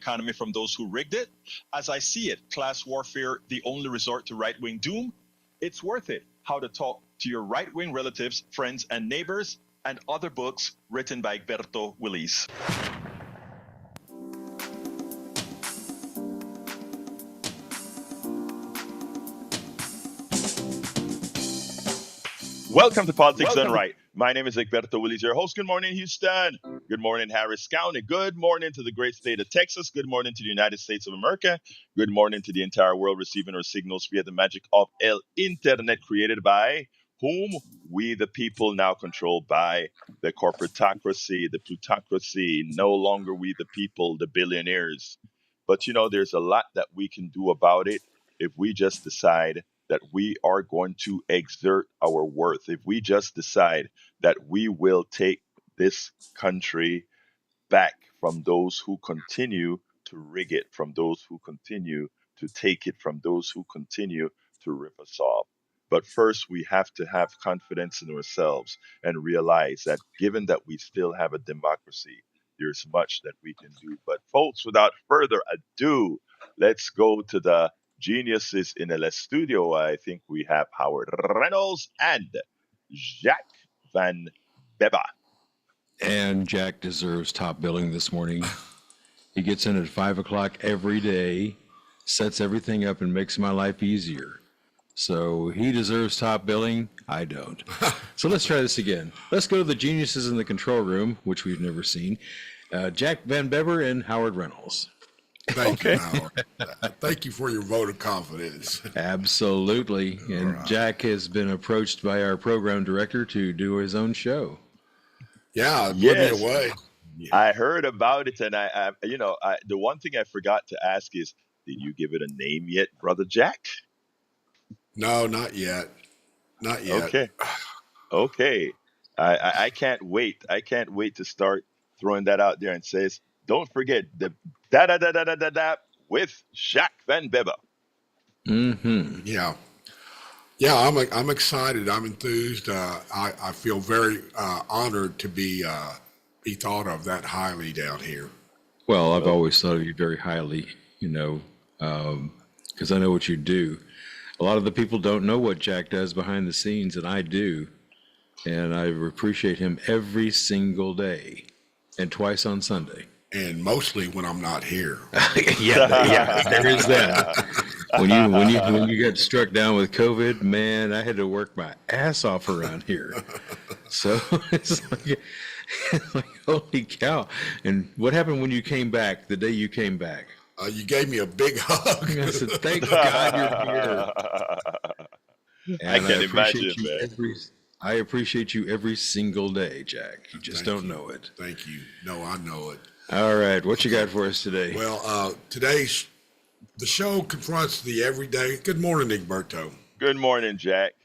economy from those who rigged it. As I see it, class warfare, the only resort to right-wing doom. It's worth it. How to talk to your right-wing relatives, friends, and neighbors, and other books written by Egberto Willis. Welcome to Politics Done Right. My name is Egberto Willis, your host. Good morning, Houston. Good morning, Harris County. Good morning to the great state of Texas. Good morning to the United States of America. Good morning to the entire world receiving our signals via the magic of El Internet, created by whom? We, the people, now controlled by the corporatocracy, the plutocracy. No longer we, the people, the billionaires. But, there's a lot that we can do about it if we just decide that we are going to exert our worth, if we just decide that we will take this country back from those who continue to rig it, from those who continue to take it, from those who continue to rip us off. But first, we have to have confidence in ourselves and realize that given that we still have a democracy, there's much that we can do. But folks, without further ado, let's go to the geniuses in the studio. I think we have Howard Reynolds and Jack Van Beba. And Jack deserves top billing this morning. He gets in at 5 o'clock every day, sets everything up, and makes my life easier. So he deserves top billing. I don't. So let's try this again. Let's go to the geniuses in the control room, which we've never seen. Jack Van Beber and Howard Reynolds. Thank you, Howard. Thank you for your vote of confidence. Absolutely. And right. Jack has been approached by our program director to do his own show. Yeah, blew me away. Yeah. I heard about it, and I the one thing I forgot to ask is, did you give it a name yet, Brother Jack? No, not yet. Not yet. Okay. I can't wait. I can't wait to start throwing that out there and says, don't forget the da with Jack Van Beba. Mm-hmm. Yeah. I'm excited. I'm enthused. I feel very honored to be thought of that highly down here. Well, I've always thought of you very highly, because I know what you do. A lot of the people don't know what Jack does behind the scenes, and I do. And I appreciate him every single day and twice on Sunday. And mostly when I'm not here. yeah, there is that. When you got struck down with COVID, man, I had to work my ass off around here. So it's like holy cow. And what happened when you came back, the day you came back? You gave me a big hug. I said, thank God you're here. And I can imagine, man. I appreciate you every single day, Jack. You just don't know it. Thank you. No, I know it. All right. What you got for us today? Well, the show confronts the everyday. Good morning, Egberto. Good morning, Jack.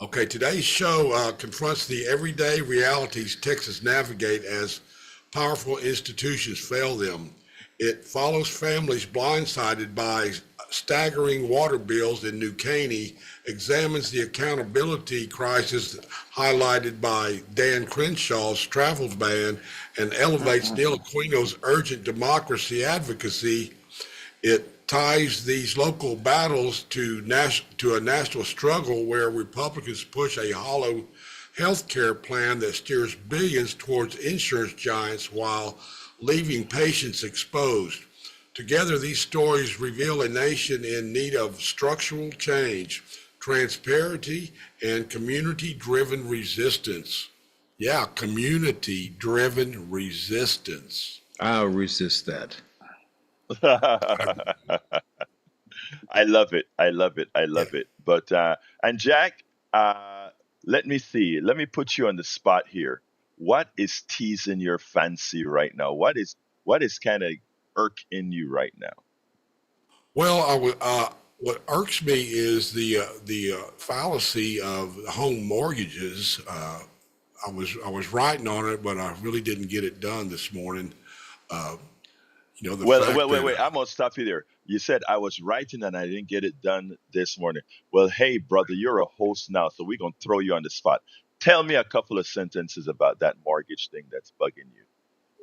Okay, today's show confronts the everyday realities Texas navigate as powerful institutions fail them. It follows families blindsided by staggering water bills in New Caney, examines the accountability crisis highlighted by Dan Crenshaw's travel ban, and elevates Neil Aquino's urgent democracy advocacy. It ties these local battles to a national struggle where Republicans push a hollow health care plan that steers billions towards insurance giants while leaving patients exposed. Together, these stories reveal a nation in need of structural change, transparency, and community-driven resistance. Yeah, community-driven resistance. I'll resist that. I love it. But and Jack, let me see. Let me put you on the spot here. What is teasing your fancy right now? What is kind of irking you right now? Well, what irks me is the fallacy of home mortgages. I was writing on it, but I really didn't get it done this morning. Wait. I'm gonna stop you there. You said I was writing and I didn't get it done this morning. Well, hey, brother, you're a host now, so we're gonna throw you on the spot. Tell me a couple of sentences about that mortgage thing that's bugging you.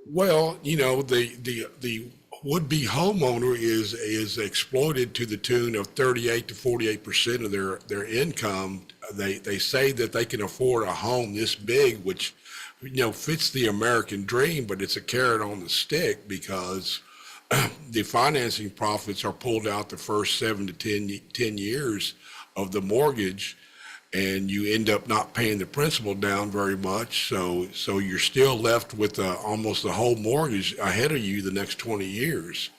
Well, the would-be homeowner is exploited to the tune of 38 to 48% of their income. They say that they can afford a home this big, which fits the American dream, but it's a carrot on the stick because the financing profits are pulled out the first 7 to 10 years of the mortgage, and you end up not paying the principal down very much. So you're still left with almost the whole mortgage ahead of you the next 20 years.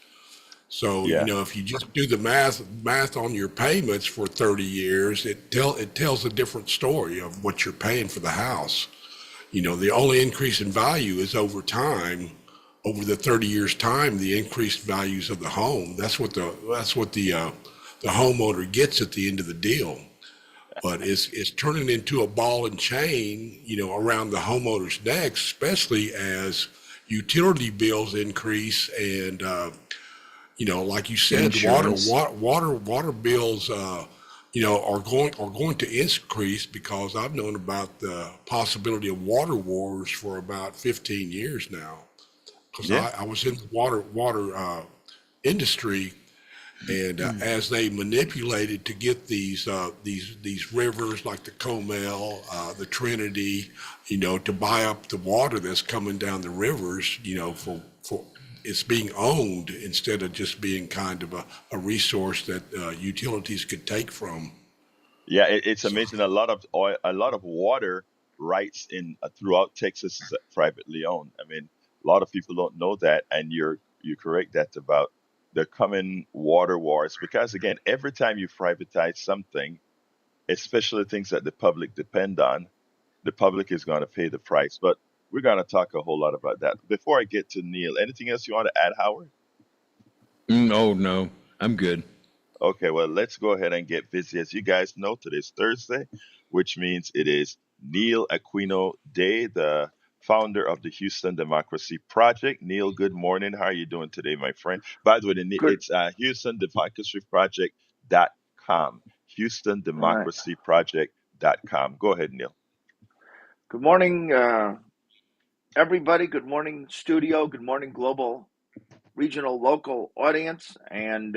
So Yeah. if you just do the math on your payments for 30 years, it tells a different story of what you're paying for the house. The only increase in value is over time. Over the 30 years time, the increased values of the home. That's what the homeowner gets at the end of the deal. But it's turning into a ball and chain, around the homeowner's neck, especially as utility bills increase and like you said, Insurance. water bills, are going to increase because I've known about the possibility of water wars for about 15 years now. Because Yeah. I was in the water industry, and as they manipulated to get these rivers like the Comel, the Trinity, to buy up the water that's coming down the rivers, for it's being owned instead of just being kind of a resource that utilities could take from. Yeah, it's So amazing. A lot of oil, a lot of water rights in throughout Texas is privately owned. I mean, a lot of people don't know that, and you're correct that about the coming water wars. Because again, every time you privatize something, especially things that the public depend on, the public is going to pay the price. But we're going to talk a whole lot about that. Before I get to Neil, anything else you want to add, Howard? Oh, no, I'm good. Okay, well, let's go ahead and get busy. As you guys know, today's Thursday, which means it is Neil Aquino Day, the founder of the Houston Democracy Project. Neil, good morning. How are you doing today, my friend? By the way, Good. it's Houston Democracy Project.com. Houston All right. Democracy Project.com. Go ahead, Neil. Good morning, everybody. Good morning, studio. Good morning, global, regional, local audience. And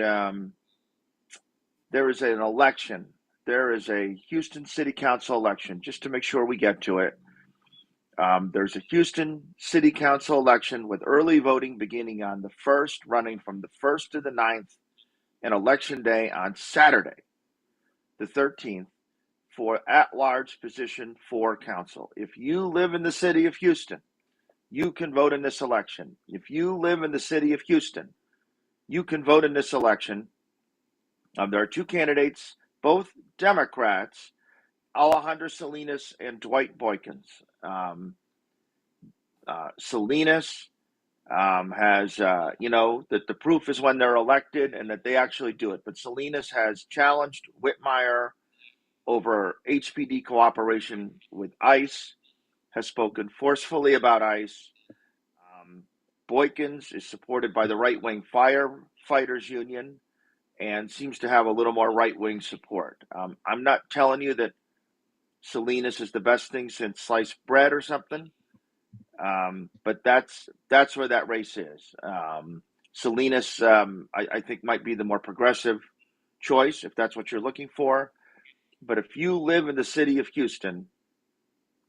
there is an election. There is a Houston City Council election, just to make sure we get to it. There's a Houston City Council election with early voting beginning on the 1st, running from the 1st to the 9th, and election day on Saturday, the 13th, for at-large position for council. If you live in the city of Houston, you can vote in this election. If you live in the city of Houston, you can vote in this election. There are two candidates, both Democrats, Alejandro Salinas and Dwight Boykins. Salinas has, that the proof is when they're elected and that they actually do it. But Salinas has challenged Whitmire over HPD cooperation with ICE, has spoken forcefully about ICE. Boykins is supported by the right-wing firefighters union and seems to have a little more right-wing support. I'm not telling you that Salinas is the best thing since sliced bread or something, but that's where that race is. Salinas, I think, might be the more progressive choice if that's what you're looking for. But if you live in the city of Houston,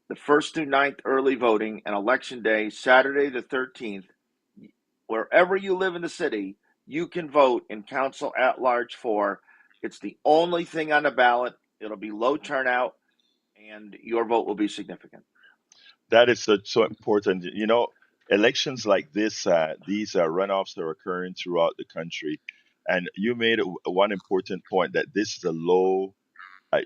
the 1st through 9th early voting and election day, Saturday the 13th, wherever you live in the city, you can vote in council at large for. It's the only thing on the ballot. It'll be low turnout, and your vote will be significant. That is so important. Elections like this, these runoffs are occurring throughout the country. And you made one important point that this is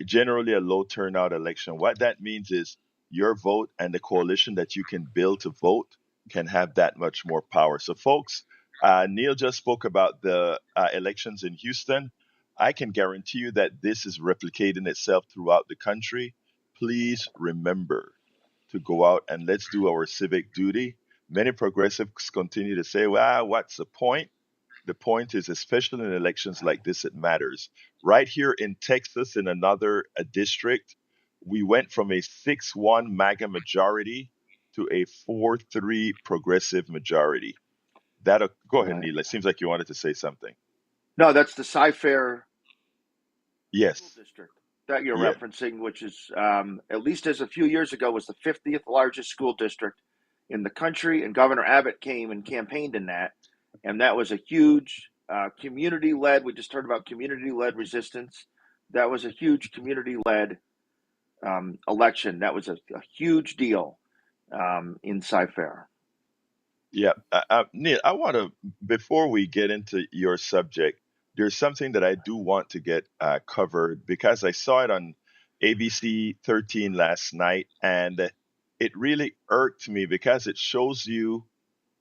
generally a low turnout election. What that means is your vote and the coalition that you can build to vote can have that much more power. So, folks, Neil just spoke about the elections in Houston. I can guarantee you that this is replicating itself throughout the country. Please remember to go out and let's do our civic duty. Many progressives continue to say, well, what's the point? The point is, especially in elections like this, it matters. Right here in Texas, in another district, we went from a 6-1 MAGA majority to a 4-3 progressive majority. That go ahead, Right. Neil. It seems like you wanted to say something. No, that's the Cy-Fair school Yes. district that you're Yeah. referencing, which is, at least as a few years ago, was the 50th largest school district in the country. And Governor Abbott came and campaigned in that. And that was a huge community led. We just heard about community led resistance. That was a huge community led election. That was a huge deal in Cy-Fair. Yeah. Neil, I want to, before we get into your subject, there's something that I do want to get covered because I saw it on ABC 13 last night, and it really irked me because it shows you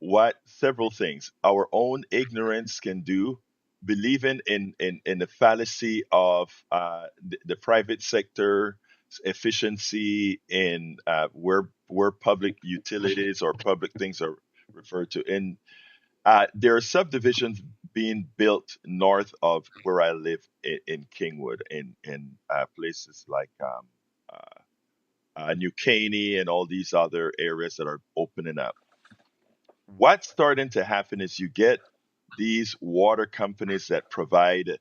what several things our own ignorance can do, believing in the fallacy of the private sector efficiency in where public utilities or public things are referred to. And there are subdivisions being built north of where I live in Kingwood, in places like New Caney and all these other areas that are opening up. What's starting to happen is you get these water companies that provide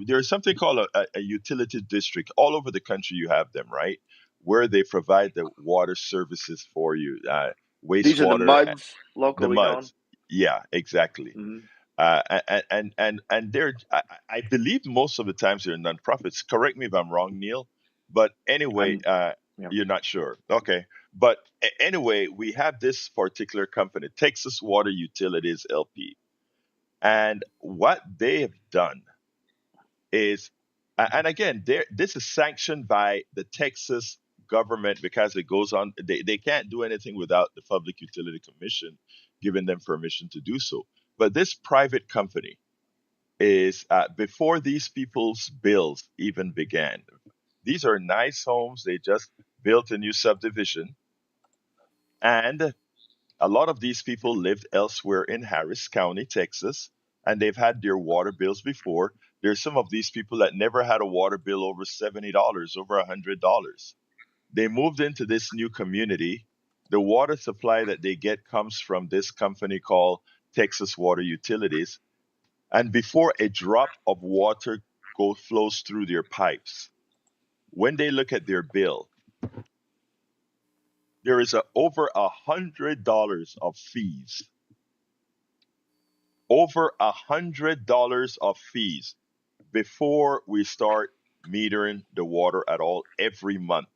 there's something called a utility district all over the country. You have them, right, where they provide the water services for you, These are the wastewater, MUDs the locally owned. muds. Yeah, exactly. Mm-hmm. And they're I believe most of the times they're nonprofits. Correct me if I'm wrong, Neil. But anyway, I'm, yeah. you're not sure. Okay. But anyway, we have this particular company, Texas Water Utilities LP. And what they have done is, and again, this is sanctioned by the Texas government because it goes on, they can't do anything without the Public Utility Commission giving them permission to do so. But this private company is, before these people's bills even began, these are nice homes. They just built a new subdivision. And a lot of these people lived elsewhere in Harris County, Texas, and they've had their water bills before. There's some of these people that never had a water bill over $70, over $100. They moved into this new community. The water supply that they get comes from this company called Texas Water Utilities. And before a drop of water flows through their pipes, when they look at their bill, there is over $100 of fees, over $100 of fees before we start metering the water at all every month.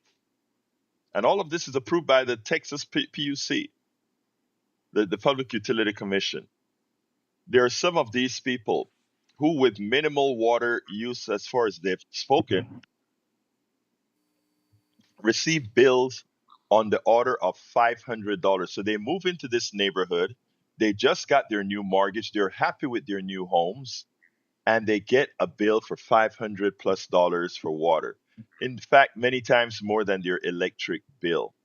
And all of this is approved by the Texas PUC, the Public Utility Commission. There are some of these people who, with minimal water use, as far as they've spoken, receive bills on the order of $500. So they move into this neighborhood. They just got their new mortgage. They're happy with their new homes, and they get a bill for $500+ for water. In fact, many times more than their electric bill.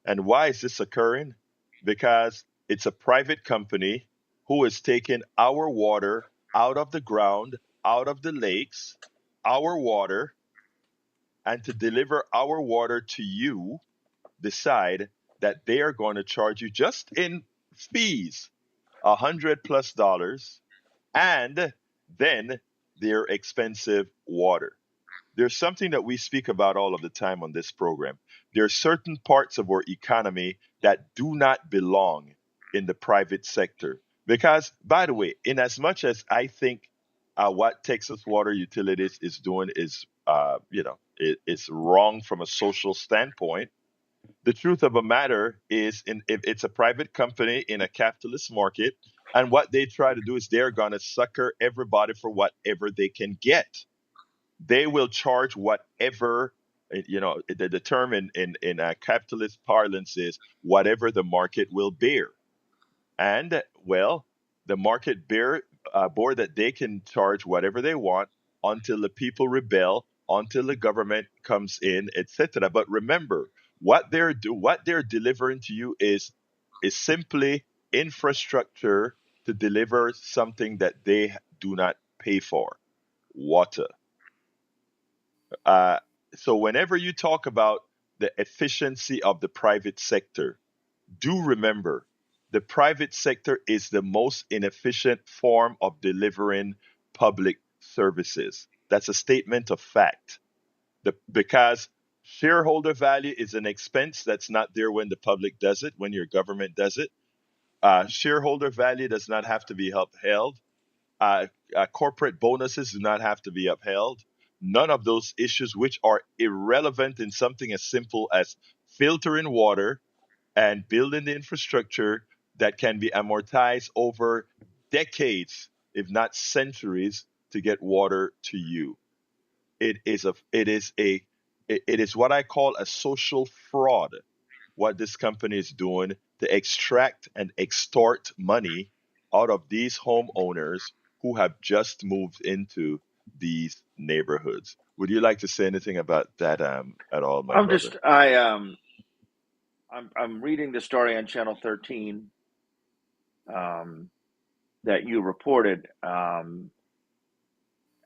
And why is this occurring? Because it's a private company who is taking our water out of the ground, out of the lakes, our water, and to deliver our water to you, decide that they are going to charge you just in fees $100+, and then their expensive water. There's something that we speak about all of the time on this program. There are certain parts of our economy that do not belong in the private sector. Because, by the way, in as much as I think what Texas Water Utilities is doing is, it's wrong from a social standpoint. The truth of the matter is, if it's a private company in a capitalist market, and what they try to do is they're going to sucker everybody for whatever they can get. They will charge whatever, the term in capitalist parlance is whatever the market will bear. And well, the market board that they can charge whatever they want until the people rebel, until the government comes in, etc. But remember, what they're delivering to you is simply infrastructure to deliver something that they do not pay for, water. Uh, so whenever you talk about the efficiency of the private sector, do remember the private sector is the most inefficient form of delivering public services. That's a statement of fact. Because shareholder value is an expense that's not there when the public does it, when your government does it. Shareholder value does not have to be upheld. Corporate bonuses do not have to be upheld. None of those issues, which are irrelevant in something as simple as filtering water and building the infrastructure that can be amortized over decades, if not centuries, to get water to you. It is what I call a social fraud, what this company is doing to extract and extort money out of these homeowners who have just moved into these neighborhoods. Would you like to say anything about that at all, my I'm brother? just I'm reading the story on Channel 13 um, that you reported, and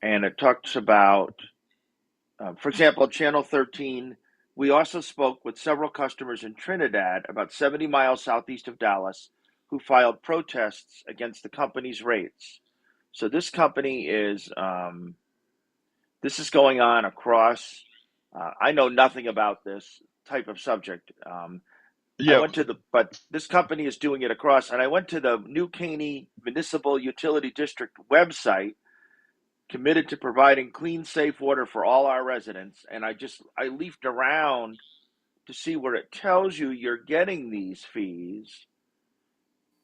it talks about, for example, Channel 13. We also spoke with several customers in Trinidad, about 70 miles southeast of Dallas, who filed protests against the company's rates. So this company is this is going on across. I know nothing about this type of subject. Yeah, But this company is doing it across. And I went to the New Caney Municipal Utility District website, committed to providing clean, safe water for all our residents. And I leafed around to see where it tells you you're getting these fees,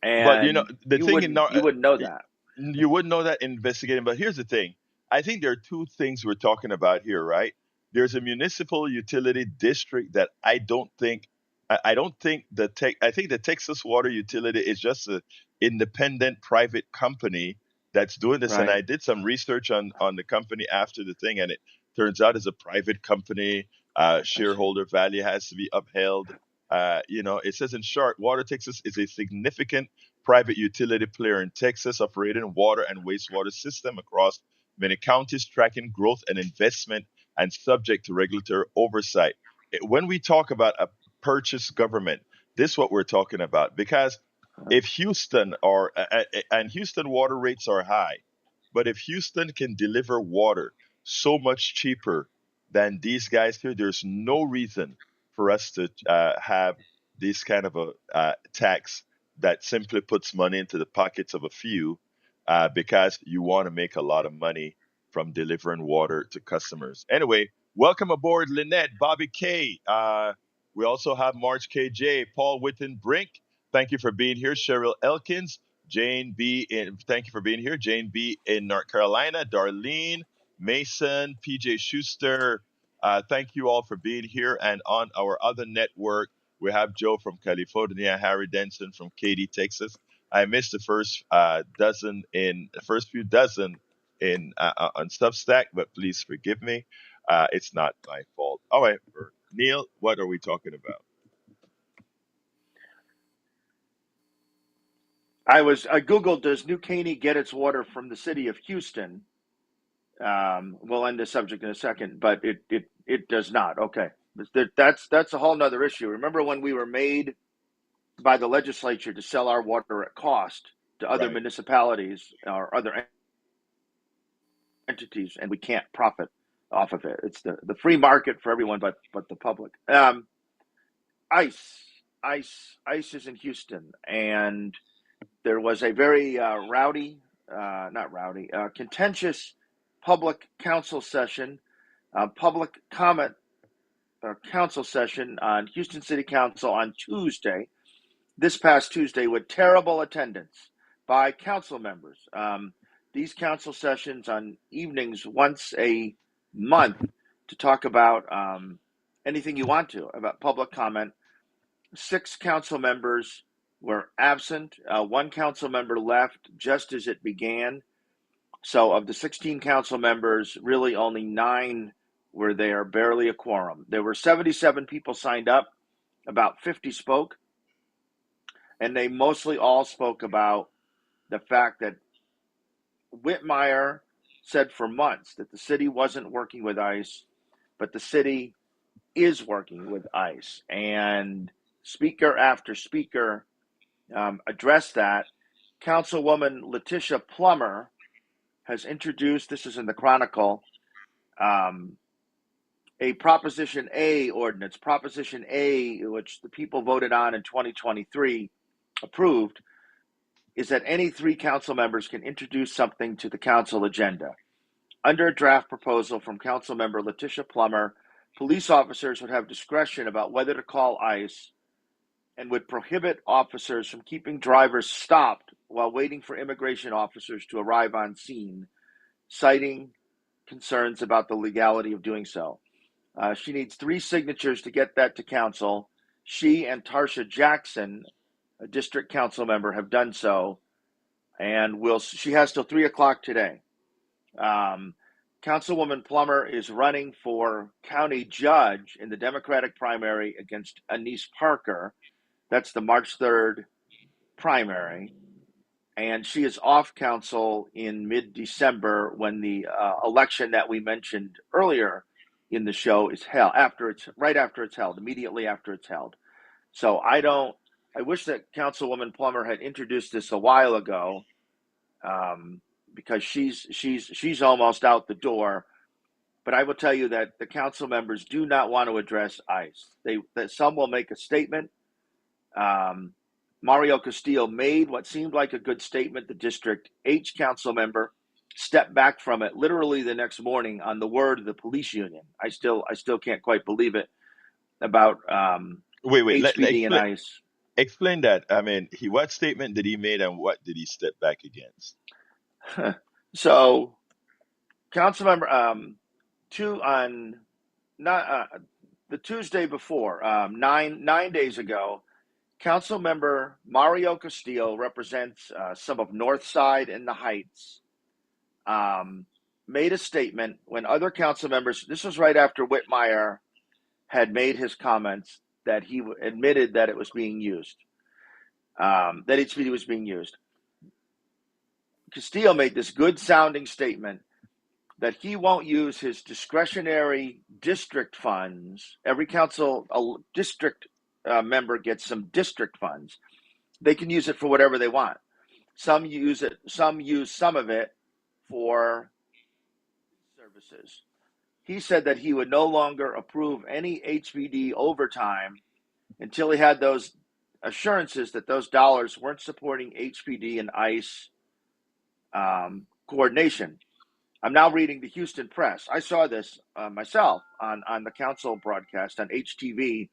but and the thing in you wouldn't know that, you wouldn't know that investigating. But here's the thing: I think there are two things we're talking about here, right? There's a municipal utility district that I don't think I think the Texas Water Utility is just an independent private company that's doing this. And right? I did some research on the company after the thing, and it turns out it's a private company. I see. Shareholder value has to be upheld. It says in short, Water Texas is a significant private utility player in Texas, operating water and wastewater system across many counties, tracking growth and investment, and subject to regulatory oversight. When we talk about a purchase government, this is what we're talking about. Because if Houston and Houston water rates are high, but if Houston can deliver water so much cheaper than these guys here, there's no reason for us to have this kind of a tax that simply puts money into the pockets of a few because you want to make a lot of money from delivering water to customers. Anyway, welcome aboard, Lynette, Bobby K. We also have March KJ, Paul Witten Brink. Thank you for being here, Cheryl Elkins. Thank you for being here. Jane B in North Carolina, Darlene, Mason, PJ Schuster. Thank you all for being here. And on our other network, we have Joe from California, Harry Denson from Katy, Texas. I missed the first few dozen in on Substack, but please forgive me. It's not my fault. All right, Neil, what are we talking about? I googled, does New Caney get its water from the city of Houston? We'll end the subject in a second, but it does not. Okay, that's a whole nother issue. Remember when we were made by the legislature to sell our water at cost to other Right. municipalities or other entities, and we can't profit off of it. It's the free market for everyone, but the public. ICE, ICE is in Houston, and there was a very contentious public council session, public comment council session on Houston City Council on Tuesday, this past Tuesday, with terrible attendance by council members. These council sessions on evenings once a month to talk about anything you want to about public comment. 6 council members were absent. One council member left just as it began. So of the 16 council members, really only 9 were there, barely a quorum. There were 77 people signed up, about 50 spoke, and they mostly all spoke about the fact that Whitmire said for months that the city wasn't working with ICE, but the city is working with ICE. And speaker after speaker address that. Councilwoman Letitia Plummer has introduced, this is in the Chronicle, a Proposition A ordinance. Proposition A, which the people voted on in 2023, approved, is that any 3 council members can introduce something to the council agenda. Under a draft proposal from Councilmember Letitia Plummer, police officers would have discretion about whether to call ICE and would prohibit officers from keeping drivers stopped while waiting for immigration officers to arrive on scene, citing concerns about the legality of doing so. She needs 3 signatures to get that to council. She and Tarsha Jackson, a district council member, have done so, and she has till 3 o'clock today. Councilwoman Plummer is running for county judge in the Democratic primary against Anise Parker. That's the March 3rd primary. And she is off council in mid-December when the election that we mentioned earlier in the show is held, right after it's held, immediately after it's held. So I wish that Councilwoman Plummer had introduced this a while ago, because she's almost out the door. But I will tell you that the council members do not want to address ICE. That some will make a statement. Mario Castillo made what seemed like a good statement. The District H council member stepped back from it literally the next morning on the word of the police union. I still can't quite believe it about Wait, HPD and ICE. Explain that. I mean, what statement did he make, and what did he step back against? So, Councilmember, the Tuesday before, 9 days ago, Councilmember Mario Castillo represents some of Northside and the Heights. Made a statement when other council members. This was right after Whitmire had made his comments that he admitted that it was being used, that HPD was being used. Castillo made this good sounding statement that he won't use his discretionary district funds. Every council district member gets some district funds. They can use it for whatever they want. Some use some of it for services. He said that he would no longer approve any HPD overtime until he had those assurances that those dollars weren't supporting HPD and ICE coordination. I'm now reading the Houston Press. I saw this myself on the council broadcast on HTV,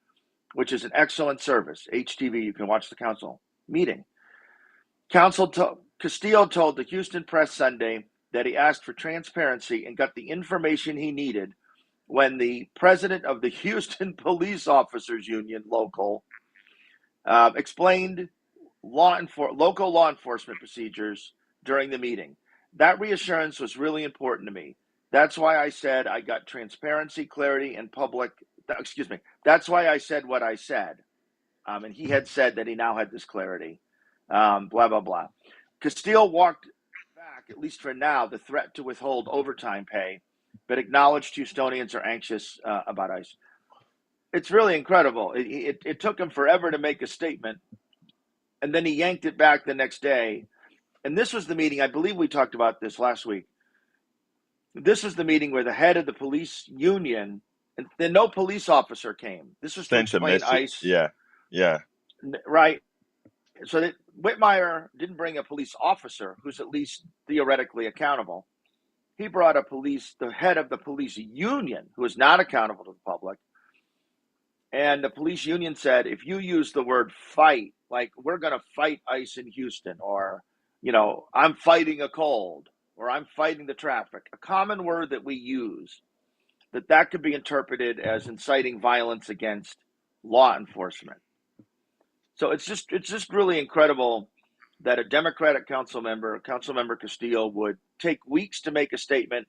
which is an excellent service. HTV, you can watch the council meeting. Castillo told the Houston Press Sunday that he asked for transparency and got the information he needed when the president of the Houston Police Officers Union, local, explained local law enforcement procedures during the meeting. That reassurance was really important to me. That's why I said I got transparency, clarity, and public. That's why I said what I said. And he had said that he now had this clarity. Blah, blah, blah. Castillo walked back, at least for now, the threat to withhold overtime pay, but acknowledged Houstonians are anxious about ICE. It's really incredible. It took him forever to make a statement, and then he yanked it back the next day. And this was the meeting, I believe we talked about this last week. This was the meeting where the head of the police union, and then no police officer came. This was to explain ICE. Yeah. Right. So that Whitmire didn't bring a police officer who's at least theoretically accountable. He brought the head of the police union, who is not accountable to the public. And the police union said, if you use the word fight, like we're going to fight ICE in Houston, or, I'm fighting a cold, or I'm fighting the traffic, a common word that we use, that could be interpreted as inciting violence against law enforcement. So it's just really incredible that a Democratic Councilmember Castillo, would take weeks to make a statement.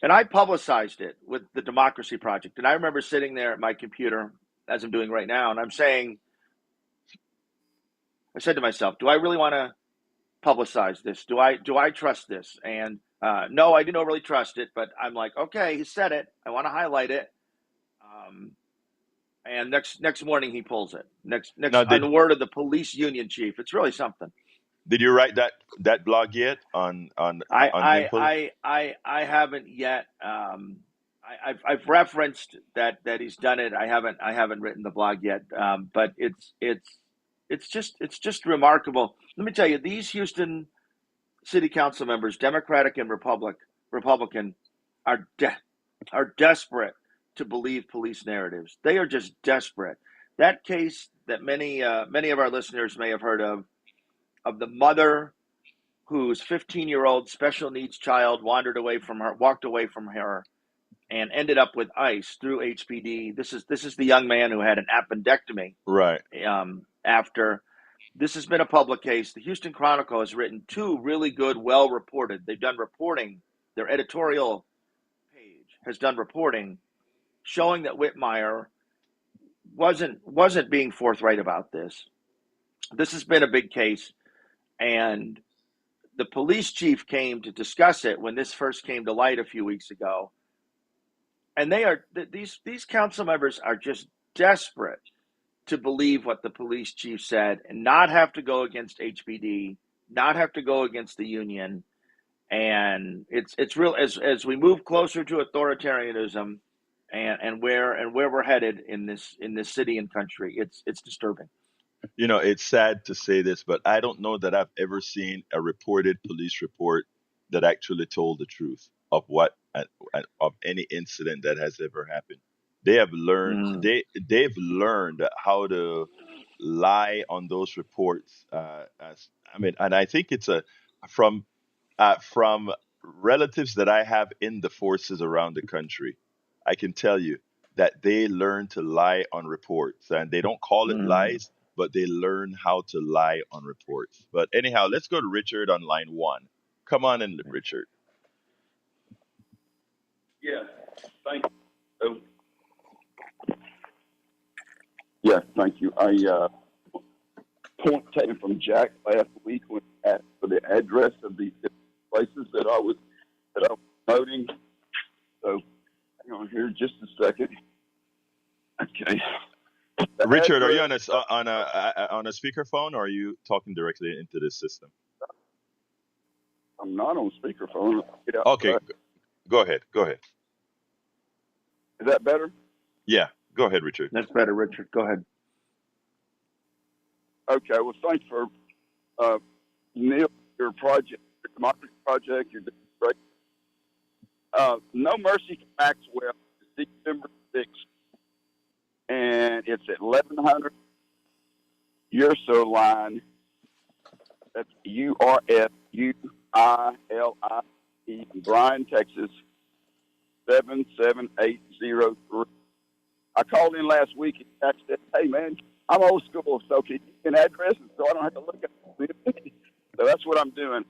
And I publicized it with the Democracy Project. And I remember sitting there at my computer, as I'm doing right now, and I said to myself, do I really want to publicize this? Do I trust this? And no, I didn't really trust it, but I'm like, okay, he said it. I want to highlight it. And next morning he pulls it. Next Now, on the word of the police union chief. It's really something. did you write that blog yet on him? I haven't yet. I've referenced that he's done it. I haven't written the blog yet. But it's just remarkable. Let me tell you, these Houston city council members, Democratic and Republican, are desperate to believe police narratives. They are just desperate. That case that many of our listeners may have heard of the mother whose 15-year-old special needs child walked away from her, and ended up with ICE through HPD. This is the young man who had an appendectomy. Right. After this has been a public case. The Houston Chronicle has written two really good, well reported. They've done reporting. Their editorial page has done reporting showing that Whitmire wasn't being forthright about this. This has been a big case, and the police chief came to discuss it when this first came to light a few weeks ago. And these council members are just desperate to believe what the police chief said and not have to go against HPD, not have to go against the union. And it's real as we move closer to authoritarianism and where we're headed in this city and country. It's disturbing. It's sad to say this, but I don't know that I've ever seen a reported police report that actually told the truth of of any incident that has ever happened. They have learned they've learned how to lie on those reports. And I think it's from from relatives that I have in the forces around the country. I can tell you that they learn to lie on reports, and they don't call it lies, but they learn how to lie on reports. But anyhow, let's go to Richard on line 1. Come on in, Richard. Yeah, thank you. Yeah, thank you. Point taken from Jack last week when he asked for the address of these places that I was voting. So hang on here just a second. Okay. Richard, are you on a speakerphone, or are you talking directly into this system? I'm not on speakerphone. Okay, go ahead. Is that better? Yeah, go ahead, Richard. That's better, Richard. Go ahead. Okay. Well, thanks for Neil, your project, your democracy project. You're doing great. No Mercy to Maxwell is December 6th, and it's at 1100 Urso Line. That's URSUILIE in Bryan, Texas, 77803. I called in last week and I said, "Hey man, I'm old school, so can you give me an address so I don't have to look at it?" So that's what I'm doing.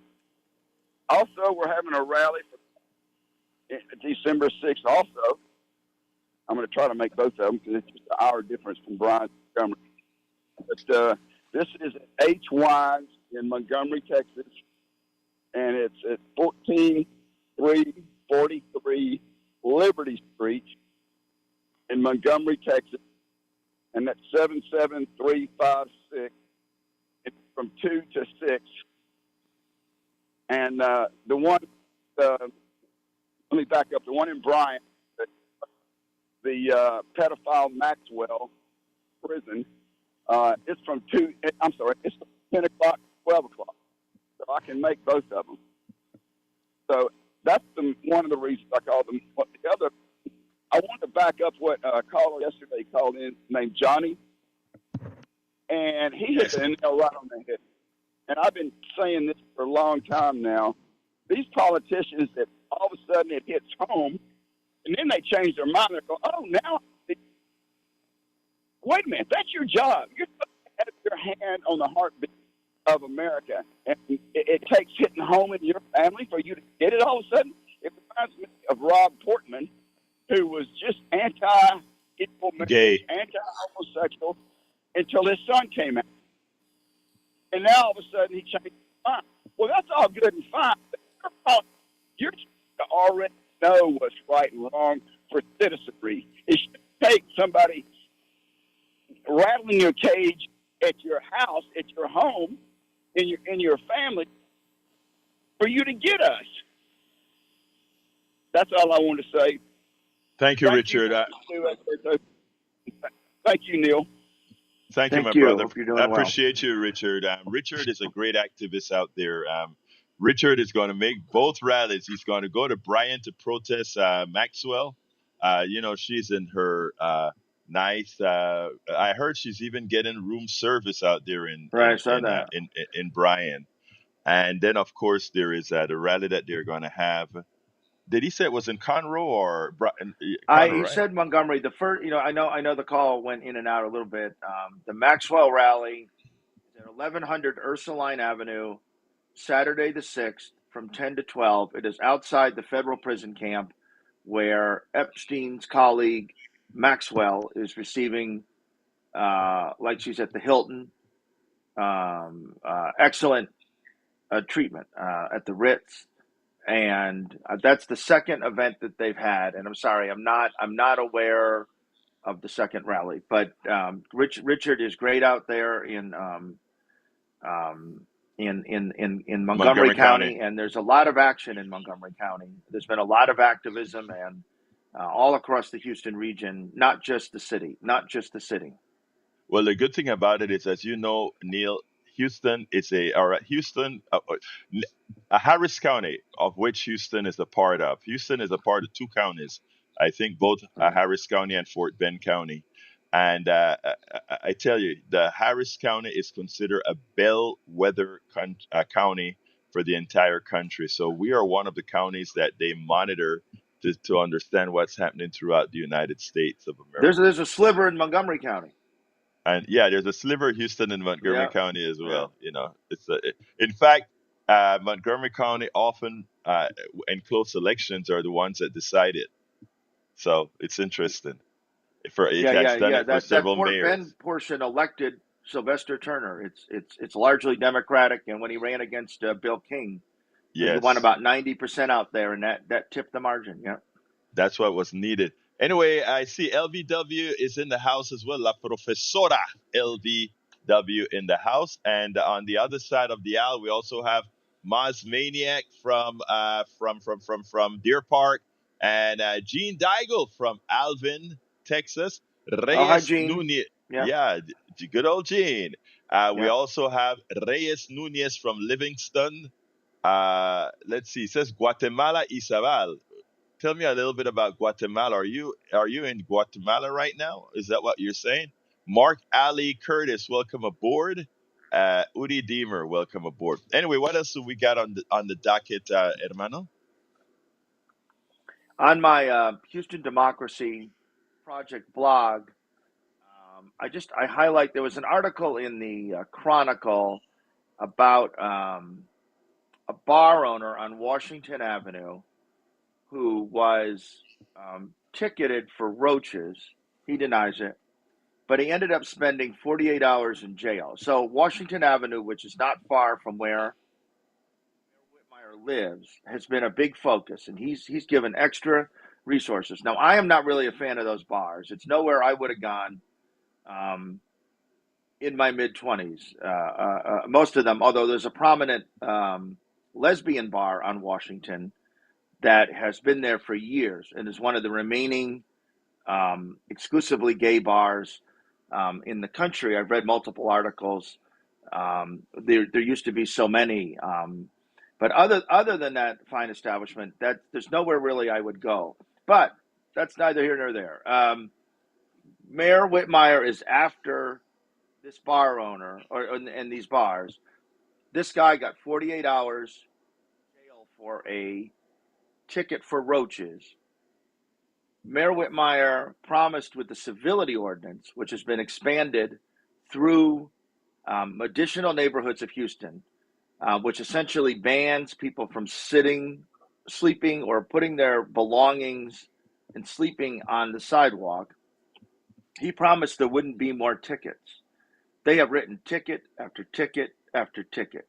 Also, we're having a rally for December 6th. Also, I'm going to try to make both of them because it's just an hour difference from Bryan to Montgomery. But this is at H. Wines in Montgomery, Texas, and it's at 14343 Liberty Street in Montgomery, Texas, and that's 77356. It's from 2 to 6. And the one, let me back up. The one in Bryan, the pedophile Maxwell prison, it's from 2. I'm sorry, it's from 10 o'clock to 12 o'clock. So I can make both of them. So that's one of the reasons I called them. But the other, I want to back up what a caller yesterday called in named Johnny, and he hit the nail right on the head. And I've been saying this for a long time now. These politicians that all of a sudden it hits home, and then they change their mind. They go, "Oh, now, wait a minute, that's your job. You're supposed to have your hand on the heartbeat of America, and it takes hitting home in your family for you to get it all of a sudden." It reminds me of Rob Portman, who was just anti-equal marriage, anti-homosexual, until his son came out. And now all of a sudden he changed his mind. Well, that's all good and fine, but you're supposed to already know what's right and wrong for citizenry. It should take somebody rattling your cage at your house, at your home, in your family, for you to get us. That's all I want to say. Thank you, Thank you Richard. for what you do, Alberto. Thank you, Neil. Thank you, my Thank you. brother. Hope you're I doing well. appreciate you, Richard. Richard is a great activist out there. Richard is going to make both rallies. He's going to go to Bryan to protest Maxwell. She's in her nice. I heard she's even getting room service out there in Right, I in saw in uh, that. in, in Bryan. And then, of course, there is the rally that they're going to have. Did he say it was in Conroe or Conroe, He right? said Montgomery. The first, I know the call went in and out a little bit. The Maxwell rally is at 1100 Ursuline Avenue, Saturday the 6th from 10 to 12. It is outside the federal prison camp where Epstein's colleague Maxwell is receiving, like she's at the Hilton, excellent treatment at the Ritz. And that's the second event that they've had. And I'm sorry, I'm not aware of the second rally, but Richard is great out there in Montgomery Montgomery County. County, and there's a lot of action in Montgomery County. There's been a lot of activism and all across the Houston region, not just the city. Well, the good thing about it is, as you know, Neil, Harris County, of which Houston is a part of. Houston is a part of two counties, I think, both Harris County and Fort Bend County. And I tell you, the Harris County is considered a bellwether county for the entire country. So we are one of the counties that they monitor to understand what's happening throughout the United States of America. There's a sliver in Montgomery County. And yeah, there's a sliver of Houston in Montgomery Yeah, County as yeah. well. In fact, Montgomery County often in close elections are the ones that decide it. So it's interesting. It has done it for That several Fort mayors. Bend portion elected Sylvester Turner. It's largely Democratic, and when he ran against Bill King, he won Yes, about 90% out there, and that tipped the margin. Yeah. that's what was needed. Anyway, I see LVW is in the house as well. La Profesora LVW in the house, and on the other side of the aisle, we also have Maz Maniac from Deer Park, and Gene Daigle from Alvin, Texas. Oh, hi, Reyes Gene. Nunez, Yeah. yeah, good old Gene. We Yeah. also have Reyes Nunez from Livingston. Let's see. It says Guatemala Isabel. Tell me a little bit about Guatemala. Are you in Guatemala right now? Is that what you're saying? Mark Ali Curtis, welcome aboard. Udi Deemer, welcome aboard. Anyway, what else do we got on the docket, hermano? On my Houston Democracy Project blog, I highlight there was an article in the Chronicle about a bar owner on Washington Avenue who was ticketed for roaches. He denies it, but he ended up spending 48 hours in jail. So Washington Avenue, which is not far from where Whitmire lives, has been a big focus, and he's given extra resources. Now, I am not really a fan of those bars. It's nowhere I would have gone in my mid-20s. Most of them, although there's a prominent lesbian bar on Washington that has been there for years and is one of the remaining exclusively gay bars in the country. I've read multiple articles. There used to be so many, but other than that fine establishment, that there's nowhere really I would go. But that's neither here nor there. Mayor Whitmire is after this bar owner and these bars. This guy got 48 hours jail for a ticket for roaches. Mayor Whitmire promised with the civility ordinance, which has been expanded through additional neighborhoods of Houston, which essentially bans people from sleeping, or putting their belongings and sleeping on the sidewalk. He promised there wouldn't be more tickets. They have written ticket after ticket after ticket.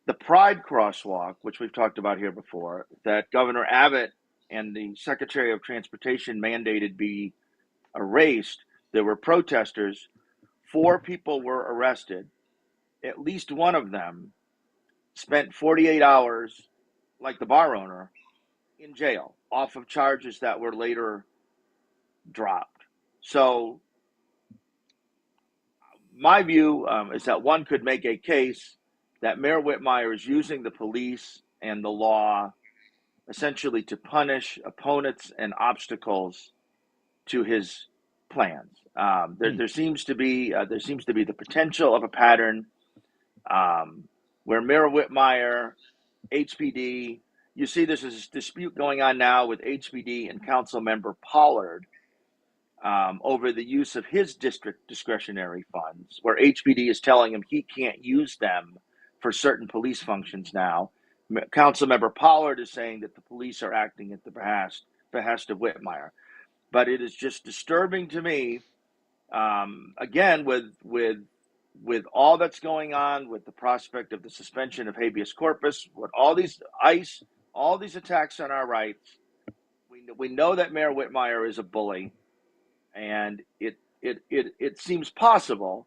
The Pride Crosswalk, which we've talked about here before, that Governor Abbott and the Secretary of Transportation mandated be erased, There were protesters. 4 people were arrested. At least one of them spent 48 hours, like the bar owner, in jail off of charges that were later dropped. So my view is that one could make a case that Mayor Whitmire is using the police and the law essentially to punish opponents and obstacles to his plans. There seems to be the potential of a pattern where Mayor Whitmire, HPD, you see there's this dispute going on now with HPD and Council Member Pollard over the use of his district discretionary funds, where HPD is telling him he can't use them for certain police functions now. Councilmember Pollard is saying that the police are acting at the behest of Whitmire. But it is just disturbing to me, again, with all that's going on, with the prospect of the suspension of habeas corpus, with all these ICE, all these attacks on our rights. We know that Mayor Whitmire is a bully. And it seems possible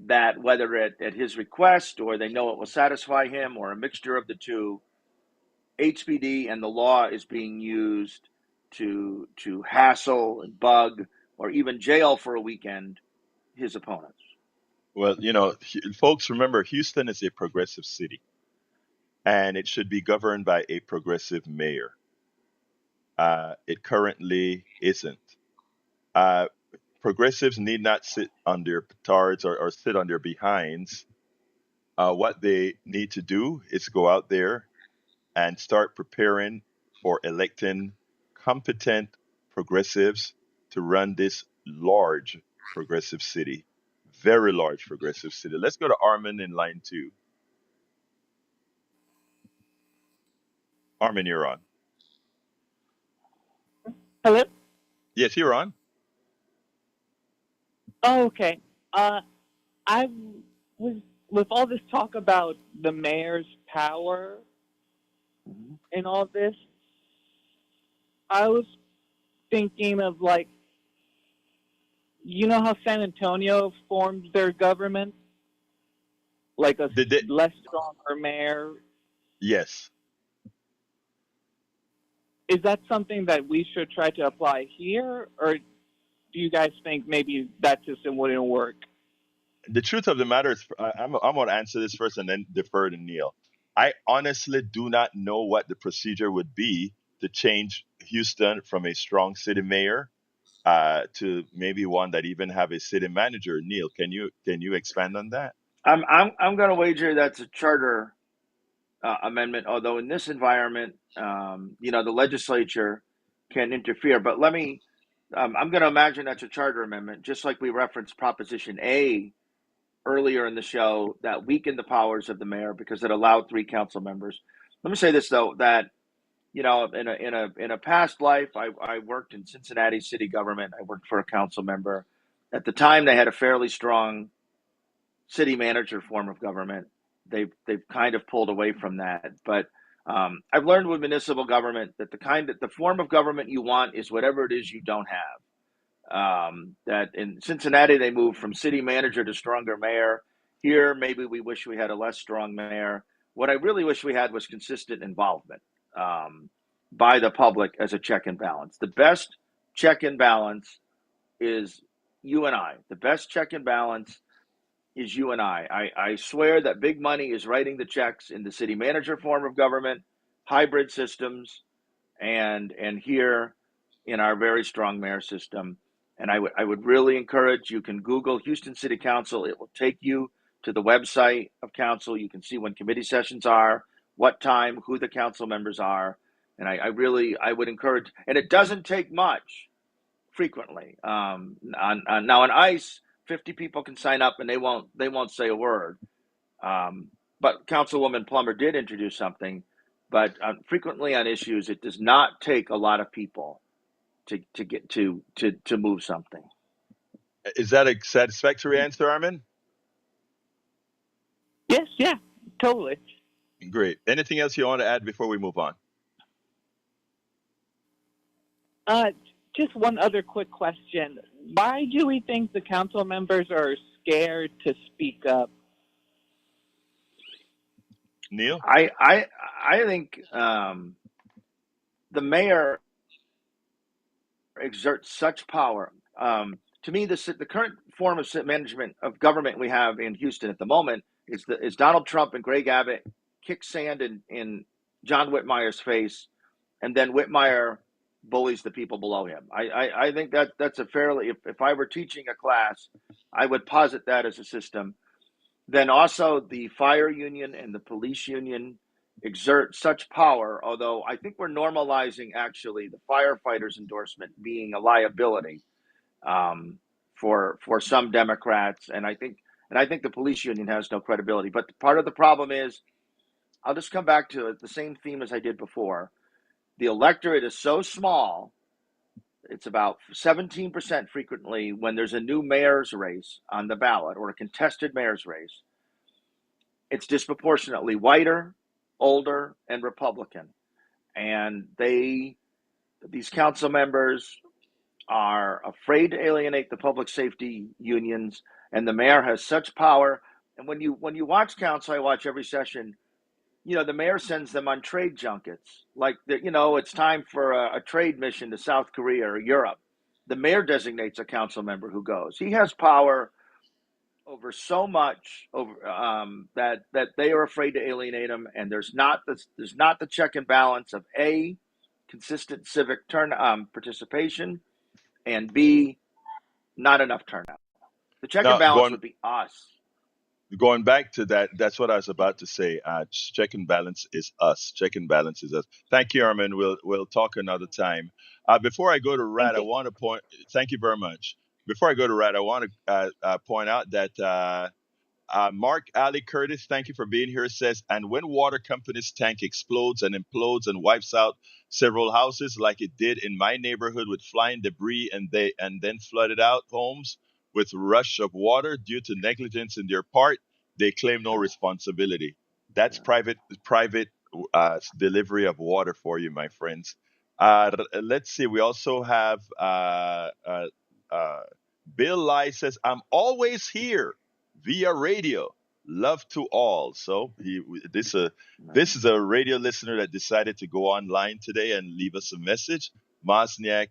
that whether at his request or they know it will satisfy him or a mixture of the two, HPD and the law is being used to hassle and bug or even jail for a weekend his opponents. Well, folks, remember, Houston is a progressive city, and it should be governed by a progressive mayor. It currently isn't. Progressives need not sit on their petards or sit on their behinds. What they need to do is go out there and start preparing for electing competent progressives to run this large progressive city, very large progressive city. Let's go to Armin in line 2. Armin, you're on. Hello? Yes, you're on. Oh, okay. I was, with all this talk about the mayor's power and all this, I was thinking of, like, you know how San Antonio formed their government? Like a Did they? less stronger mayor. Yes. Is that something that we should try to apply here? Or do you guys think maybe that system wouldn't work? The truth of the matter is, I'm going to answer this first and then defer to Neil. I honestly do not know what the procedure would be to change Houston from a strong city mayor to maybe one that even have a city manager. Neil, can you expand on that? I'm going to wager that's a charter amendment. Although in this environment, the legislature can interfere. But let me. I'm going to imagine that's a charter amendment, just like we referenced Proposition A earlier in the show that weakened the powers of the mayor because it allowed 3 council members. Let me say this though, that in a past life, I worked in Cincinnati city government. I worked for a council member. At the time, they had a fairly strong city manager form of government. They've kind of pulled away from that, but I've learned with municipal government that the form of government you want is whatever it is you don't have. That in Cincinnati, they moved from city manager to stronger mayor. Here, maybe we wish we had a less strong mayor. What I really wish we had was consistent involvement by the public as a check and balance. The best check and balance is you and I. The best check and balance is you and I. I swear that big money is writing the checks in the city manager form of government, hybrid systems, and here in our very strong mayor system. And I would really encourage, you can Google Houston City Council. It will take you to the website of council. You can see when committee sessions are, what time, who the council members are. And I would encourage, and it doesn't take much frequently. Now on ICE, 50 people can sign up and they won't say a word. But Councilwoman Plummer did introduce something, but frequently on issues, it does not take a lot of people to get to move something. Is that a satisfactory answer, Armin? Yes, yeah, totally. Great. Anything else you want to add before we move on? Just one other quick question. why do we think the council members are scared to speak up? Neil? I think the mayor exerts such power. To me, the current form of management of government we have in Houston at the moment is Donald Trump and Greg Abbott kick sand in John Whitmire's face, and then Whitmire bullies the people below him. I think that's a fairly, if I were teaching a class, I would posit that as a system. Then also the fire union and the police union exert such power, although I think we're normalizing actually the firefighters' endorsement being a liability for some Democrats, and I think the police union has no credibility. But part of the problem is, I'll just come back to the same theme as I did before. The electorate is so small; it's about 17% frequently when there's a new mayor's race on the ballot or a contested mayor's race. It's disproportionately whiter, older, and Republican. And these council members are afraid to alienate the public safety unions, and the mayor has such power. And when you watch council, I watch every session, the mayor sends them on trade junkets. Like, it's time for a trade mission to South Korea or Europe. The mayor designates a council member who goes. He has power over so much that they are afraid to alienate them, and there's not the check and balance of A, consistent civic participation, and B, not enough turnout. The check and Now, balance would be us. going back to that, that's what I was about to say. Check and balance is us. Check and balance is us. Thank you, Armin. We'll talk another time. Before I go to Rad, I want to point. Thank you very much. Before I go to Rad, I want to point out that Mark Ali Curtis, thank you for being here, says, and when water company's tank explodes and implodes and wipes out several houses like it did in my neighborhood with flying debris and then flooded out homes with rush of water due to negligence in their part, they claim no responsibility. That's private delivery of water for you, my friends. Let's see. We also have Bill Lai says, I'm always here via radio. Love to all. So this is a radio listener that decided to go online today and leave us a message. Mosmaniac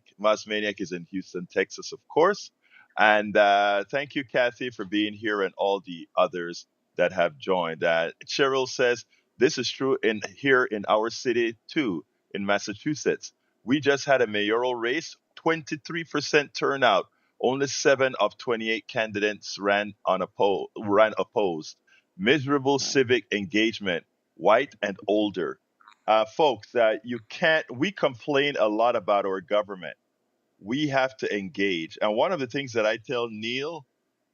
is in Houston, Texas, of course. And thank you, Kathy, for being here and all the others that have joined. Cheryl says, this is true here in our city, too, in Massachusetts. We just had a mayoral race, 23% turnout. Only 7 of 28 candidates ran opposed. Miserable civic engagement, white and older. Folks, we complain a lot about our government. We have to engage. And one of the things that I tell Neil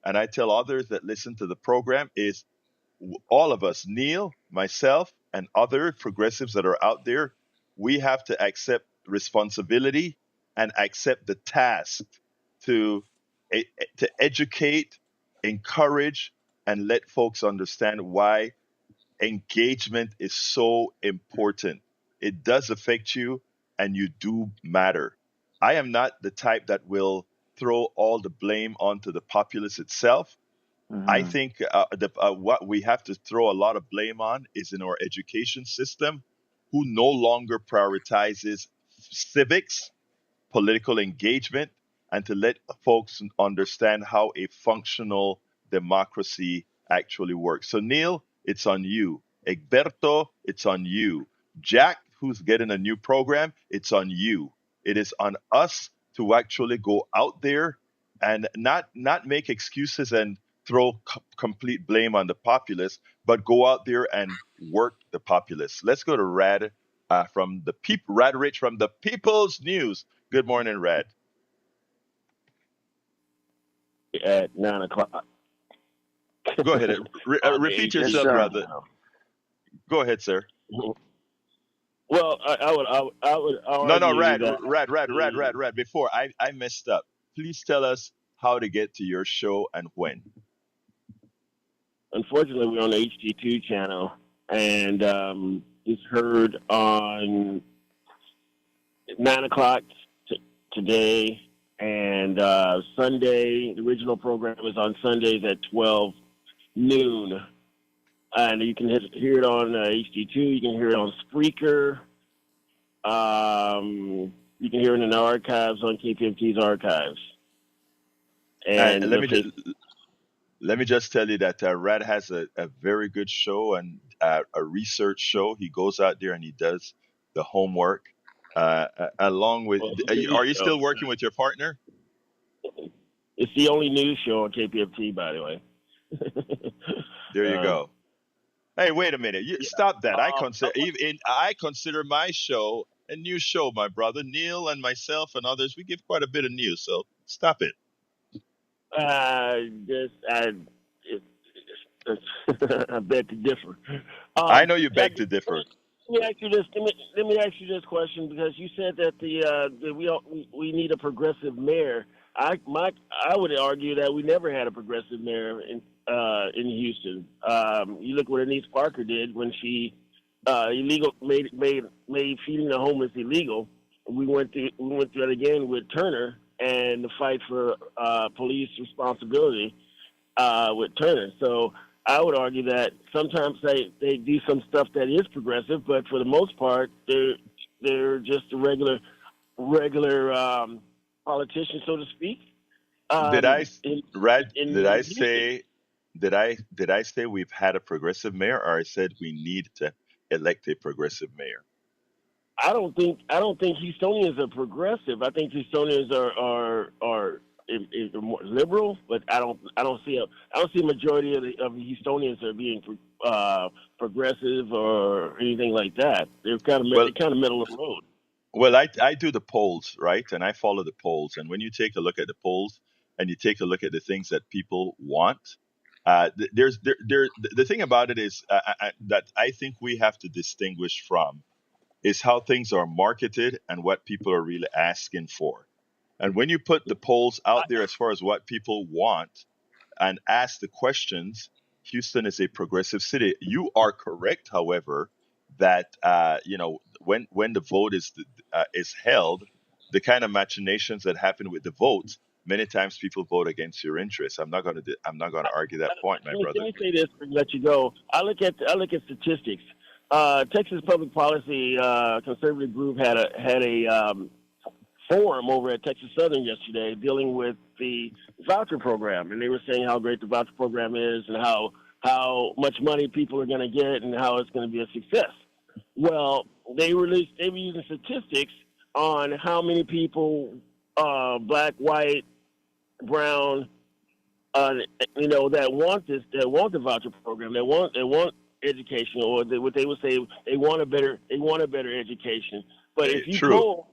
and I tell others that listen to the program is all of us, Neil, myself, and other progressives that are out there, we have to accept responsibility and accept the task to educate, encourage, and let folks understand why engagement is so important. It does affect you, and you do matter. I am not the type that will throw all the blame onto the populace itself. Mm-hmm. I think what we have to throw a lot of blame on is in our education system, who no longer prioritizes civics, political engagement, and to let folks understand how a functional democracy actually works. So, Neil, it's on you. Egberto, it's on you. Jack, who's getting a new program, it's on you. It is on us to actually go out there and not make excuses and throw complete blame on the populace, but go out there and work the populace. Let's go to Rad Rad Rich from the People's News. Good morning, Rad. At 9 o'clock. Go ahead. Repeat yourself, brother. Go ahead, sir. Well, I would No, argue Rad. Before I messed up. Please tell us how to get to your show and when. Unfortunately, we're on the HD2 channel, and it's heard on 9 o'clock today And Sunday, the original program is on Sundays at 12 noon. And you can hear it on HD2. You can hear it on Spreaker. You can hear it in the archives on KPFT's archives. And let me just tell you that Rad has a very good show and a research show. He goes out there and he does the homework. Along with, are you still working with your partner? It's the only news show on KPFT, by the way. There you go. Hey, wait a minute! Stop that! I consider my show a news show. My brother Neil and myself and others, we give quite a bit of news. So stop it. I beg to differ. I know you beg to differ. Let me ask you this question, because you said that we need a progressive mayor. I would argue that we never had a progressive mayor in Houston. You look what Anise Parker did when she made feeding the homeless illegal. We went through that again with Turner and the fight for police responsibility with Turner. So I would argue that sometimes they do some stuff that is progressive, but for the most part, they're just a regular politician, so to speak. Did I say we've had a progressive mayor, or I said we need to elect a progressive mayor? I don't think Houstonians are progressive. I think Houstonians are more liberal, but I don't see a majority of the Houstonians are being progressive or anything like that. They're kind of middle of the road. Well, I do the polls, right? And I follow the polls. And when you take a look at the polls and you take a look at the things that people want, the thing about it is that I think we have to distinguish from is how things are marketed and what people are really asking for. And when you put the polls out there as far as what people want and ask the questions, Houston is a progressive city. You are correct, however, that when the vote is held, the kind of machinations that happen with the votes, many times people vote against your interests. I'm not going to argue that point, my brother. Let me say this and let you go. I look at statistics. Texas Public Policy conservative group had a forum over at Texas Southern yesterday dealing with the voucher program, and they were saying how great the voucher program is and how much money people are going to get and how it's going to be a success. Well, they were using statistics on how many people, black, white, brown, that want the voucher program, that want education, or what they would say they want a better education. But if you poll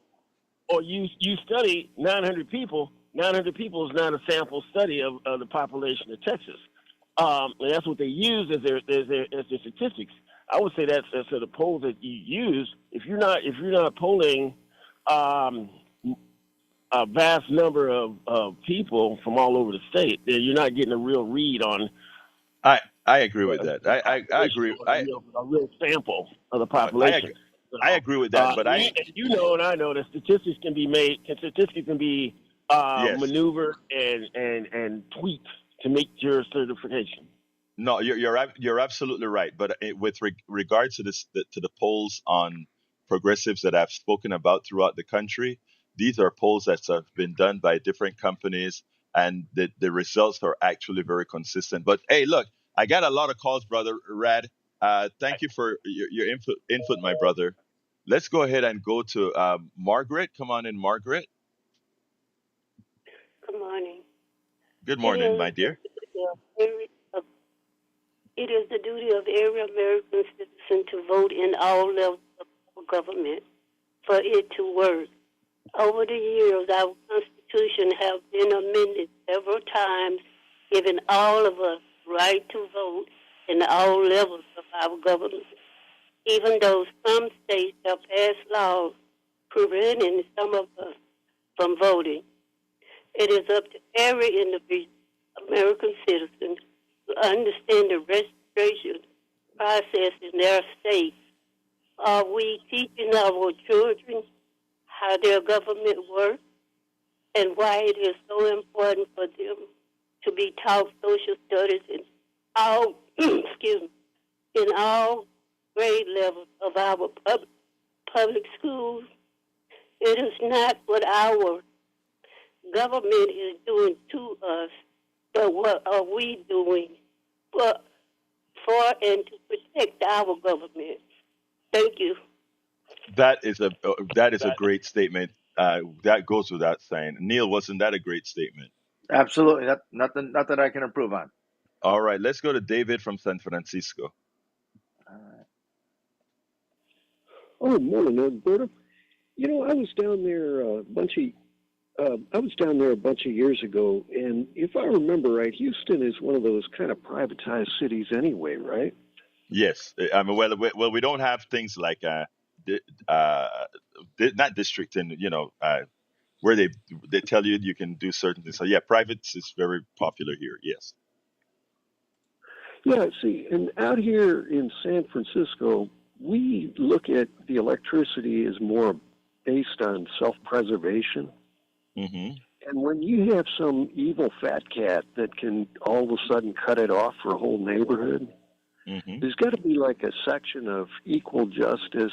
or you study 900 people, 900 people is not a sample study of the population of Texas. And that's what they use as their statistics. I would say that's the polls that you use. If you're not polling a vast number of people from all over the state, then you're not getting a real read on. I agree with that. I agree. A real sample of the population. I agree with that, but and I know that statistics can be maneuvered and tweaked to make your certification. No, you're absolutely right. But with regards to the polls on progressives that I've spoken about throughout the country, these are polls that have been done by different companies, and the results are actually very consistent. But hey, look, I got a lot of calls, brother Rad. Thank you for your input, my brother. Let's go ahead and go to Margaret. Come on in, Margaret. Good morning. Good morning, my dear. It is the duty of every American citizen to vote in all levels of government for it to work. Over the years, our Constitution has been amended several times, giving all of us right to vote in all levels of our government, even though some states have passed laws preventing some of us from voting. It is up to every individual American citizen to understand the registration process in their state. Are we teaching our children how their government works? and why it is so important for them to be taught social studies in all, excuse me, in all grade levels of our public schools. It is not what our government is doing to us, but what are we doing for, and to protect our government. Thank you. That is a great statement. That goes without saying. Neil, wasn't that a great statement? Absolutely. Nothing I can improve on. All right, let's go to David from San Francisco. Oh, morning, Alberta. You know, I was down there a bunch of years ago, and if I remember right, Houston is one of those kind of privatized cities anyway, right? Yes, I mean, well, we don't have things like not district and where they tell you you can do certain things. So yeah, private is very popular here. Yes. Yeah, see, and out here in San Francisco, we look at the electricity as more based on self-preservation. Mm-hmm. And when you have some evil fat cat that can all of a sudden cut it off for a whole neighborhood, Mm-hmm. there's got to be like a section of equal justice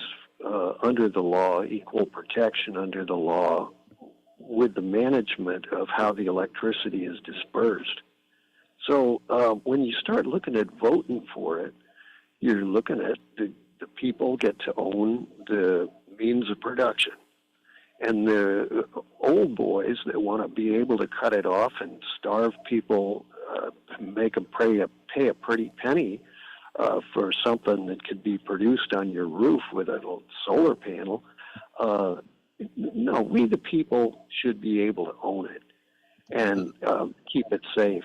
under the law, equal protection under the law, with the management of how the electricity is dispersed. So when you start looking at voting for it, you're looking at the people get to own the means of production. And the old boys that want to be able to cut it off and starve people, make them pay a pretty penny for something that could be produced on your roof with a solar panel. No, we the people should be able to own it and keep it safe.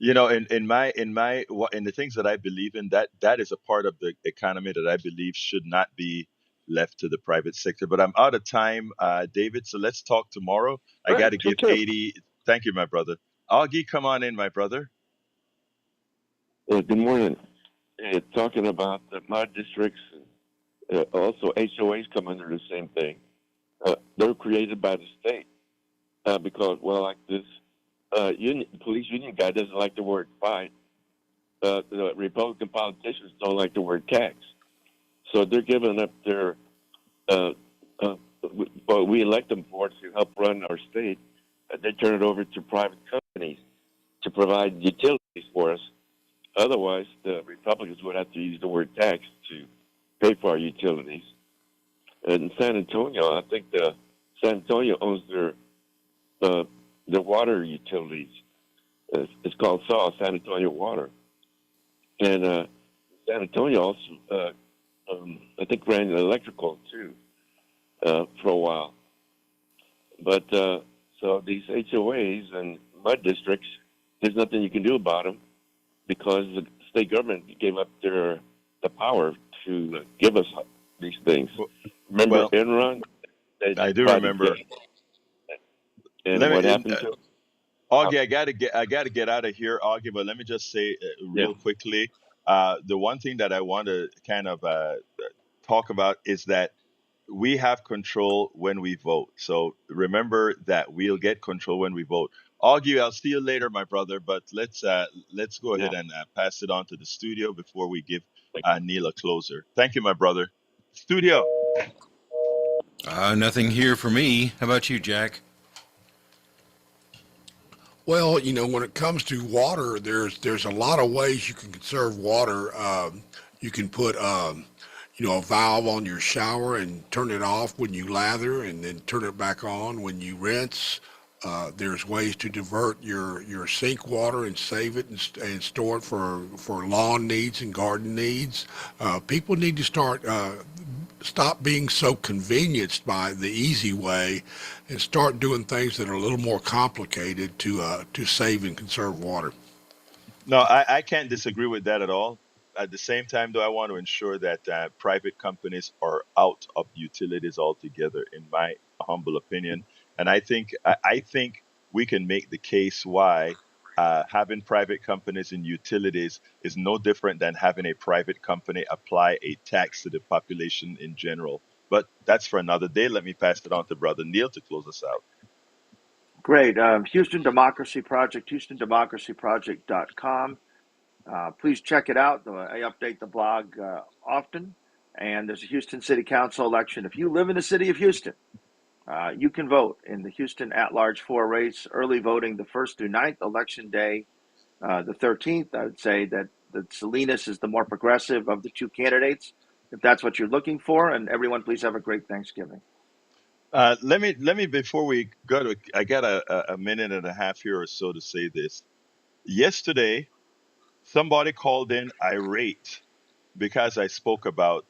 In the things that I believe in, that is a part of the economy that I believe should not be left to the private sector. But I'm out of time, David. So let's talk tomorrow. I got to give 80. Thank you, my brother. Augie, come on in, my brother. Good morning. Talking about my districts, also HOAs come under the same thing. They're created by the state because, well, like this police union guy doesn't like the word fight. The Republican politicians don't like the word tax. So they're giving up their, well, we elect them for to help run our state. They turn it over to private companies to provide utilities for us. Otherwise, the Republicans would have to use the word tax to pay for our utilities. In San Antonio, I think San Antonio owns their water utilities. It's called San Antonio Water. And San Antonio also, I think, ran electrical too for a while. But so these HOAs and mud districts, there's nothing you can do about them because the state government gave up the power to give us these things. Remember Enron? I do remember. And what happened to Augie, I gotta get out of here, Augie. But let me just say real quickly, the one thing that I want to kind of talk about is that we have control when we vote. So remember that we'll get control when we vote. Augie, I'll see you later, my brother. But let's go ahead and pass it on to the studio before we give Neil a closer. Thank you, my brother. Studio. Nothing here for me. How about you, Jack? Well, when it comes to water, there's a lot of ways you can conserve water. You can put a valve on your shower and turn it off when you lather, and then turn it back on when you rinse. There's ways to divert your sink water and save it and store it for lawn needs and garden needs. People need to stop being so convenienced by the easy way and start doing things that are a little more complicated to save and conserve water. No, I can't disagree with that at all. At the same time, though, I want to ensure that private companies are out of utilities altogether, in my humble opinion. And I think we can make the case why having private companies in utilities is no different than having a private company apply a tax to the population in general. But that's for another day. Let me pass it on to Brother Neil to close us out. Great. Houston Democracy Project, HoustonDemocracyProject.com. Please check it out. I update the blog often. And there's a Houston City Council election. If you live in the city of Houston, you can vote in the Houston at-large 4 race, early voting the 1st through 9th, election day the 13th. I would say that Salinas is the more progressive of the two candidates, if that's what you're looking for. And everyone, please have a great Thanksgiving. Let me before we go to, I got a minute and a half here or so to say this. Yesterday, somebody called in irate because I spoke about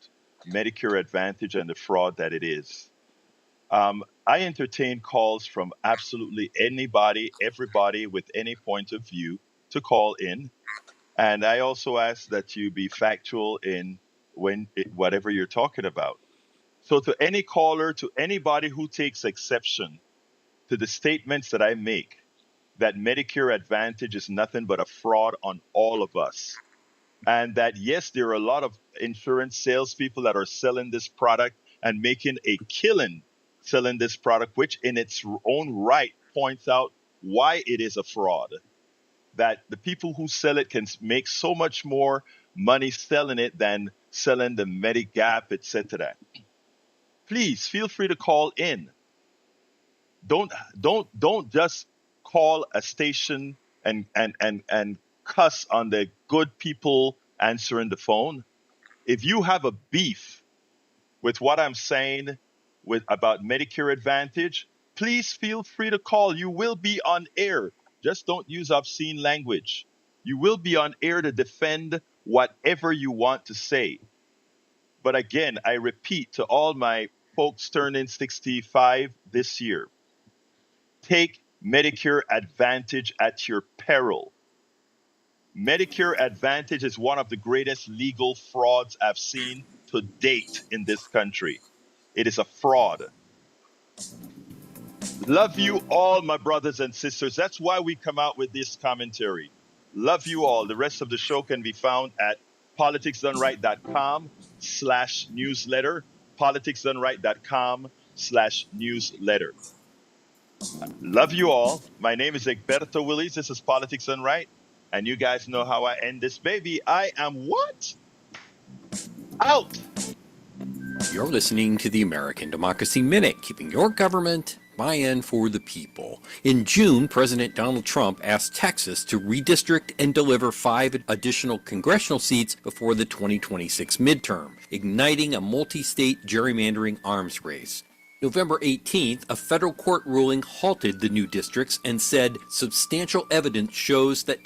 Medicare Advantage and the fraud that it is. I entertain calls from absolutely anybody, everybody with any point of view to call in. And I also ask that you be factual in whatever you're talking about. So to any caller, to anybody who takes exception to the statements that I make, that Medicare Advantage is nothing but a fraud on all of us, and that yes, there are a lot of insurance salespeople that are selling this product and making a killing selling this product, which in its own right points out why it is a fraud. That the people who sell it can make so much more money selling it than selling the Medigap, etc. Please feel free to call in. Don't just call a station and cuss on the good people answering the phone. If you have a beef with what I'm saying about Medicare Advantage, please feel free to call. You will be on air. Just don't use obscene language. You will be on air to defend whatever you want to say. But again, I repeat to all my folks turning 65 this year, take Medicare Advantage at your peril. Medicare Advantage is one of the greatest legal frauds I've seen to date in this country. It is a fraud. Love you all, my brothers and sisters. That's why we come out with this commentary. Love you all. The rest of the show can be found at politicsdoneright.com/newsletter, politicsdoneright.com/newsletter. Love you all. My name is Egberto Willies. This is Politics Done Right. And you guys know how I end this baby. I am what? Out. You're listening to the American Democracy Minute, keeping your government by and for the people. In June, President Donald Trump asked Texas to redistrict and deliver 5 additional congressional seats before the 2026 midterm, igniting a multi-state gerrymandering arms race. November 18th, a federal court ruling halted the new districts and said substantial evidence shows that